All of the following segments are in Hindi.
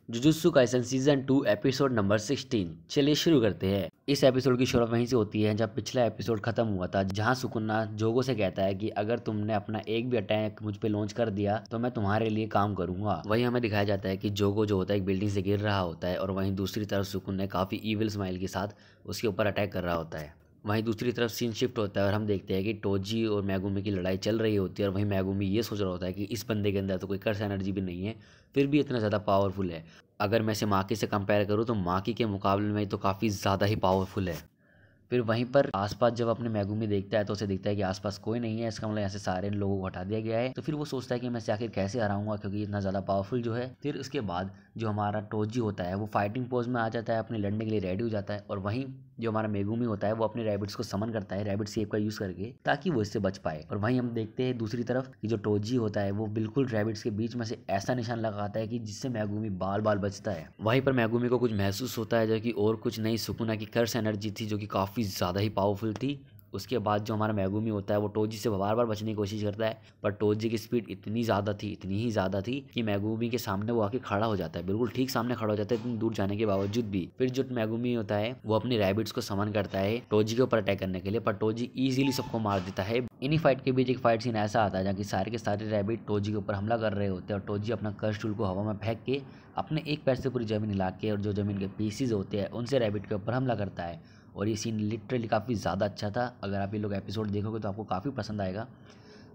Jujutsu Kaisen season 2 episode number 16। चलिए शुरू करते हैं। इस एपिसोड की शुरुआत वहीं से होती है जब पिछला एपिसोड खत्म हुआ था, जहां सुकुना जोगो से कहता है कि अगर तुमने अपना एक भी अटैक मुझ पे लॉन्च कर दिया तो मैं तुम्हारे लिए काम करूंगा। वहीं हमें दिखाया जाता है कि जोगो जो होता है एक बिल्डिंग से गिर रहा होता है और वहीं दूसरी तरफ सुकुना काफी ईविल स्माइल के साथ उसके ऊपर अटैक कर रहा होता है। वहीं दूसरी तरफ सीन शिफ्ट होता है और हम देखते हैं कि टोजी और मैगुमी की लड़ाई चल रही होती है और वहीं मैगुमी ये सोच रहा होता है कि इस बंदे के अंदर तो कोई कर्स एनर्जी भी नहीं है, फिर भी इतना ज़्यादा पावरफुल है। अगर मैं इसे माकी से कंपेयर करूँ तो माकी के मुकाबले में तो काफ़ी ज़्यादा ही पावरफुल है। फिर वहीं पर आसपास जब अपने मैगुमी देखता है तो उसे दिखता है कि आसपास कोई नहीं है, इसका मतलब यहाँ से सारे लोगों को हटा दिया गया है। तो फिर वो सोचता है कि मैं इसे आखिर कैसे हराऊंगा क्योंकि इतना ज़्यादा पावरफुल जो है। फिर उसके बाद जो हमारा टोजी होता है वो फाइटिंग पोज में आ जाता है, अपने लड़ने के लिए रेडी हो जाता है और वहीं जो हमारा मेगुमी होता है वो अपने रैबिट्स को समन करता है रैबिट शेप का यूज़ करके, ताकि वो इससे बच पाए। और वहीं हम देखते हैं दूसरी तरफ कि जो टोजी होता है वो बिल्कुल रैबिट्स के बीच में से ऐसा निशान लगाता है कि जिससे मैगुमी बाल बाल बचता है। वहीं पर मैगुमी को कुछ महसूस होता है जो कि और कुछ नहीं, सुकुना की कर्स एनर्जी थी जो कि काफ़ी ज़्यादा ही पावरफुल थी। उसके बाद जो हमारा मैगुमी होता है वो टोजी से बार बार बचने की कोशिश करता है, पर टोजी की स्पीड इतनी ज़्यादा थी, इतनी ही ज़्यादा थी कि मैगुमी के सामने वो आके खड़ा हो जाता है, बिल्कुल ठीक सामने खड़ा हो जाता है इतनी दूर जाने के बावजूद भी। फिर जो मैगुमी होता है वो अपने रैबिट्स को समन करता है टोजी के ऊपर अटैक करने के लिए, पर टोजी ईजिली सबको मार देता है। इन्हीं फाइट के बीच एक फाइट सीन ऐसा आता है जहाँ की सारे के सारे रैबिट टोजी के ऊपर हमला कर रहे होते हैं और टोजी अपना कर्स टूल को हवा में फेंक के अपने एक पैर से पूरी ज़मीन हिला के और जो ज़मीन के पीसीज होते हैं उनसे रैबिट के ऊपर हमला करता है। और ये सीन लिटरली काफ़ी ज़्यादा अच्छा था, अगर आप ये लोग एपिसोड देखोगे तो आपको काफ़ी पसंद आएगा।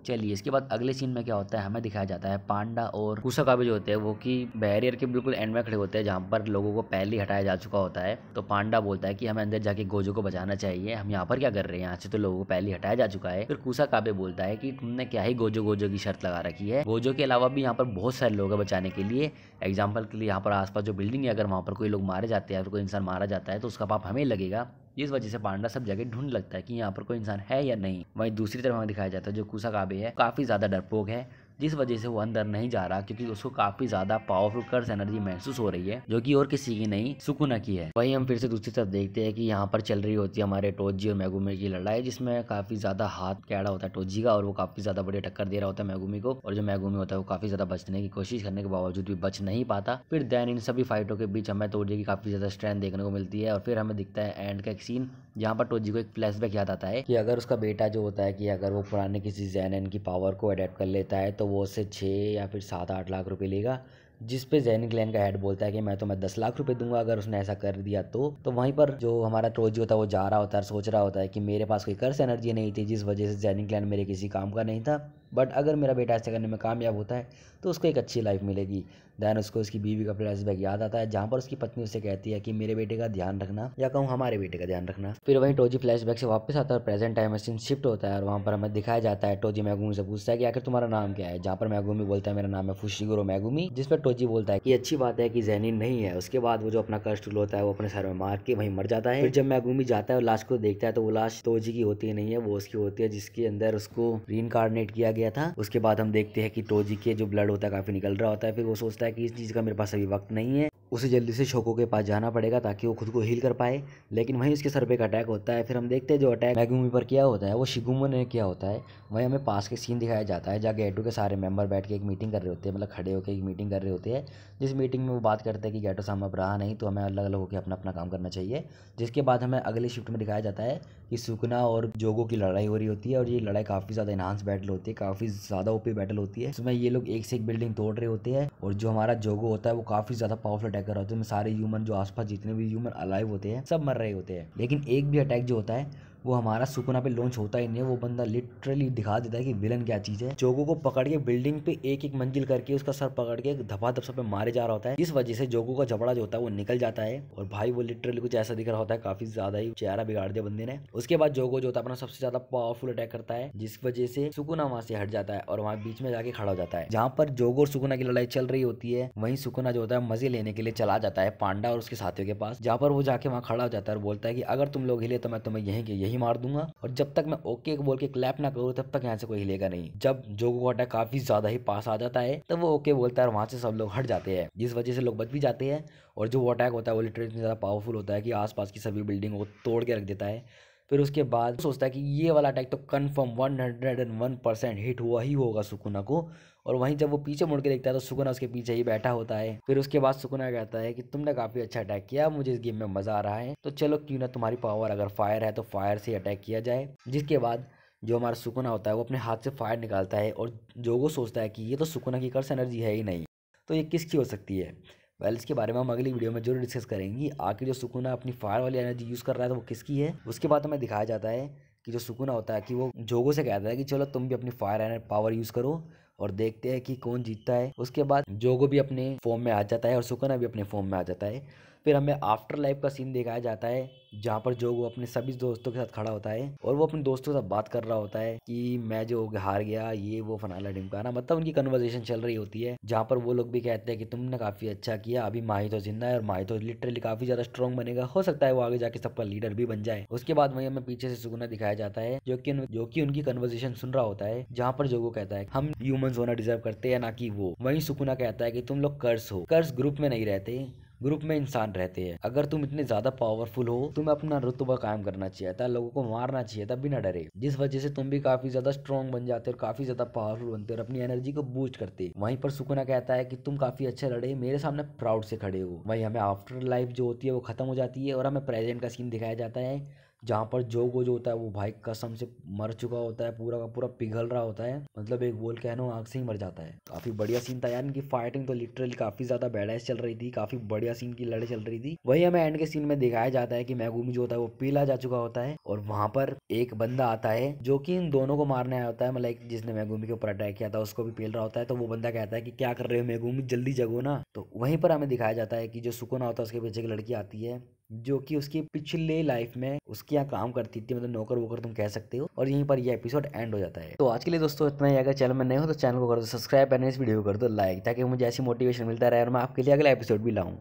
चलिए इसके बाद अगले सीन में क्या होता है, हमें दिखाया जाता है पांडा और कुसाकाबे जो होते हैं वो कि बैरियर के बिल्कुल एंड में खड़े होते हैं जहाँ पर लोगों को पहले ही हटाया जा चुका होता है। तो पांडा बोलता है कि हमें अंदर जाके गोजो को बचाना चाहिए, हम यहाँ पर क्या कर रहे हैं, यहाँ से तो लोगों को पहले ही हटाया जा चुका है। फिर कुसाकाबे बोलता है कि तुमने क्या ही गोजो गोजो की शर्त लगा रखी है, गोजो के अलावा भी यहाँ पर बहुत सारे लोग हैं बचाने के लिए। एग्जाम्पल के लिए यहाँ पर आसपास जो बिल्डिंग है, अगर वहाँ पर कोई लोग मारे जाते हैं या फिर कोई इंसान मारा जाता है तो उसका पाप हमें लगेगा। इस वजह से पांडा सब जगह ढूंढ लगता है कि यहाँ पर कोई इंसान है या नहीं। वहीं दूसरी तरफ हमें दिखाया जाता है जो कुसाकाबे है काफ़ी ज़्यादा डरपोक है, जिस वजह से वो अंदर नहीं जा रहा क्योंकि उसको काफ़ी ज़्यादा पावरफुल कर्स एनर्जी महसूस हो रही है जो कि और किसी की नहीं, सुकुना की है। वहीं हम फिर से दूसरी तरफ देखते हैं कि यहाँ पर चल रही होती है हमारे टोजी और मैगुमी की लड़ाई, जिसमें काफ़ी ज़्यादा हाथ कैड़ा होता है टोजी का और वो काफ़ी ज़्यादा बड़ी टक्कर दे रहा होता है मैगुमी को, और जो मैगुमी होता है वो काफ़ी ज़्यादा बचने की कोशिश करने के बावजूद भी बच नहीं पाता। फिर देन इन सभी फाइटों के बीच हमें टोजी की काफ़ी ज़्यादा स्ट्रेंथ देखने को मिलती है और फिर हमें दिखता है एंड का एक सीन जहाँ पर टोजी को एक फ्लैशबैक याद आता है कि अगर उसका बेटा जो होता है कि अगर वो पुराने किसी ज़ैनन की पावर को अडेप्ट कर लेता है तो वो उससे 6 या फिर 7-8 लाख रुपए लेगा, जिस पे जैनिक क्लैन का हेड बोलता है कि मैं 10 लाख रुपए दूंगा अगर उसने ऐसा कर दिया तो वहीं पर जो हमारा टोजी होता है वो जा रहा होता है, सोच रहा होता है कि मेरे पास कोई कर्स एनर्जी नहीं थी जिस वजह से जैनिक क्लैन मेरे किसी काम का नहीं था, बट अगर मेरा बेटा ऐसा करने में कामयाब होता है तो उसको एक अच्छी लाइफ मिलेगी। दैन उसको उसकी बीवी का फ्लैशबैक याद आता है जहाँ पर उसकी पत्नी उससे कहती है कि मेरे बेटे का ध्यान रखना, या कहूँ हमारे बेटे का ध्यान रखना। फिर वहीं टोजी फ्लैशबैक से वापस आता है और प्रेजेंट टाइम में सीन शिफ्ट होता है और वहाँ पर हमें दिखाया जाता है टोजी मैगुमी से पूछता है कि आखिर तुम्हारा नाम क्या है, जहाँ पर मैगुमी बोलता है मेरा नाम है फुशिगुरो मैगुमी, जिस पर टोजी बोलता है कि अच्छी बात है कि जैनिन नहीं है। उसके बाद वो जो अपना कर्स टूल होता है वो अपने सर में मार के वहीं मर जाता है। फिर जब मैगुमी जाता है और लाश को देखता है तो वो लाश टोजी की होती नहीं है, वो उसकी होती है जिसके अंदर उसको रीइंकार्नेट किया गया था। उसके बाद हम देखते हैं कि टोजी के जो ब्लड होता है काफी निकल रहा होता है। फिर वो सोचता है कि इस चीज का मेरे पास अभी वक्त नहीं है, उसे जल्दी से शोको के पास जाना पड़ेगा ताकि वो खुद को हील कर पाए। लेकिन वहीं उसके सर पे एक अटैक होता है। फिर हम देखते हैं जो अटैक मैगुमी पर किया होता है वो शिगुमो ने किया होता है। वहीं हमें पास के सीन दिखाया जाता है जहाँ गैटो के सारे मेंबर बैठ के एक मीटिंग कर रहे होते हैं, मतलब खड़े होकर एक मीटिंग कर रहे होते हैं, जिस मीटिंग में वो बात करते हैं कि गैटो साहब अब रहा नहीं तो हमें अलग अलग होकर अपना अपना काम करना चाहिए। जिसके बाद हमें अगले शिफ्ट में दिखाया जाता है कि सुकुना और जोगो की लड़ाई हो रही होती है और ये लड़ाई काफ़ी ज़्यादा एनहांस बैटल होती है, काफ़ी ज़्यादा ओपी बैटल होती है। इसमें ये लोग एक से एक बिल्डिंग तोड़ रहे होते हैं और जो हमारा जोगो होता है वो काफ़ी ज़्यादा पावरफुल अटैकर होता है। सारे ह्यूमन जो आसपास जितने भी ह्यूमन अलाइव होते हैं सब मर रहे होते हैं, लेकिन एक भी अटैक जो होता है वो हमारा सुकुना पे लॉन्च होता ही नहीं है। वो बंदा लिटरली दिखा देता है कि विलन क्या चीज है। जोगो को पकड़ के बिल्डिंग पे एक एक मंजिल करके उसका सर पकड़ के धपाधप सब पे मारे जा रहा होता है। इस वजह से जोगो का जबड़ा जो होता है वो निकल जाता है और भाई वो लिटरली कुछ ऐसा दिख रहा होता है, काफी ज्यादा ही चेहरा बिगाड़ दिया बंदे ने। उसके बाद जोगो जो होता है अपना सबसे ज्यादा पावरफुल अटैक करता है, जिस वजह से सुकुना वहां से हट जाता है और वहां बीच में जाके खड़ा हो जाता है। जहाँ पर जोगो और सुकुना की लड़ाई चल रही होती है वहीं सुकुना जो होता है मजे लेने के लिए चला जाता है पांडा और उसके साथियों के पास, जहाँ पर वो जाके वहाँ खड़ा हो जाता है और बोलता है कि अगर तुम लोग हिले तो मैं तुम्हें यहीं के यही मार दूंगा और जब तक मैं ओके बोल के क्लैप ना करूँ तब तक यहाँ से कोई हिलेगा नहीं। जब जोगो का अटैक काफी ज्यादा ही पास आ जाता है तब वो ओके बोलता है और वहां से सब लोग हट जाते हैं, जिस वजह से लोग बच भी जाते हैं। और जो वो अटैक होता है वो लिटरली इतना ज्यादा पावरफुल होता है कि आसपास की सभी बिल्डिंगों को तोड़ के रख देता है। फिर उसके बाद सोचता है कि ये वाला अटैक तो कन्फर्म 101% हिट हुआ ही होगा सुकुना को, और वहीं जब वो पीछे मुड़ के देखता है तो सुकुना उसके पीछे ही बैठा होता है। फिर उसके बाद सुकुना कहता है कि तुमने काफी अच्छा अटैक किया, मुझे इस गेम में मजा आ रहा है, तो चलो क्यों ना तुम्हारी पावर अगर फायर है तो फायर से अटैक किया जाए। जिसके बाद जो हमारा सुकुना होता है वो अपने हाथ से फायर निकालता है और जोगो सोचता है कि ये तो सुकुना की कर्स एनर्जी है ही नहीं, तो ये किसकी हो सकती है। वेल इसके बारे में हम अगली वीडियो में जरूर डिस्कस करेंगे। आखिर जो सुकुना अपनी फायर वाली एनर्जी यूज़ कर रहा है तो वो किसकी है। उसके बाद हमें दिखाया जाता है कि जो सुकुना होता है कि वो जोगो से कहता है कि चलो तुम भी अपनी फायर पावर यूज़ करो और देखते हैं कि कौन जीतता है। उसके बाद जोगो भी अपने फॉर्म में आ जाता है और सुकुना भी अपने फॉर्म में आ जाता है। फिर हमें आफ्टर लाइफ का सीन दिखाया जाता है जहाँ पर जोगो अपने सभी दोस्तों के साथ खड़ा होता है और वो अपने दोस्तों के साथ बात कर रहा होता है कि मैं जो हार गया ये वो फनाला ढिमकाना, मतलब उनकी कन्वर्सेशन चल रही होती है जहाँ पर वो लोग भी कहते हैं कि तुमने काफी अच्छा किया, अभी माही तो जिंदा है और माही तो लिटरली काफी ज्यादा स्ट्रॉन्ग बनेगा, हो सकता है वो आगे जाके सबका लीडर भी बन जाए। उसके बाद वही हमें पीछे से सुकुना दिखाया जाता है जो कि उनकी कन्वर्सेशन सुन रहा होता है जहाँ पर जोगो कहता है हम ह्यूमंस होना डिजर्व करते हैं ना कि वो। वहीं सुकुना कहता है कि तुम लोग कर्स हो, कर्स ग्रुप में नहीं रहते, ग्रुप में इंसान रहते हैं, अगर तुम इतने ज्यादा पावरफुल हो तुम्हें अपना रुतबा कायम करना चाहिए था, लोगों को मारना चाहिए था बिना डरे, जिस वजह से तुम भी काफी ज्यादा स्ट्रॉन्ग बन जाते और काफी ज्यादा पावरफुल बनते और अपनी एनर्जी को बूस्ट करते। वहीं पर सुकुना कहता है कि तुम काफी अच्छे लड़े, मेरे सामने प्राउड से खड़े हो। वहीं हमें आफ्टर लाइफ जो होती है वो खत्म हो जाती है और हमें प्रेजेंट का सीन दिखाया जाता है जहाँ पर जोगो जो होता है वो भाई कसम से मर चुका होता है, पूरा का पूरा पिघल रहा होता है, मतलब एक वोल्केनो आग से ही मर जाता है। काफी बढ़िया सीन था यार, इनकी फाइटिंग तो लिटरली काफी ज्यादा बैडाइस चल रही थी, काफी बढ़िया सीन की लड़ाई चल रही थी। वही हमें एंड के सीन में दिखाया जाता है कि मेगुमी जो होता है वो पीला जा चुका होता है और वहां पर एक बंदा आता है जो कि इन दोनों को मारने आया होता है, मतलब जिसने मेगुमी के ऊपर अटैक किया था उसको भी पील रहा होता है। तो वो बंदा कहता है कि क्या कर रहे हो मेगुमी, जल्दी जगो ना। तो वहीं पर हमें दिखाया जाता है कि जो सुकुना होता है उसके पीछे एक लड़की आती है जो कि उसकी पिछले लाइफ में उसके यहाँ काम करती थी, मतलब नौकर वोकर तुम कह सकते हो। और यहीं पर यह एपिसोड एंड हो जाता है। तो आज के लिए दोस्तों इतना ही। अगर चैनल में नए हो तो चैनल को कर दो सब्सक्राइब और इस वीडियो को कर दो लाइक, ताकि मुझे ऐसी मोटिवेशन मिलता रहे और मैं आपके लिए अगला एपिसोड भी लाऊं।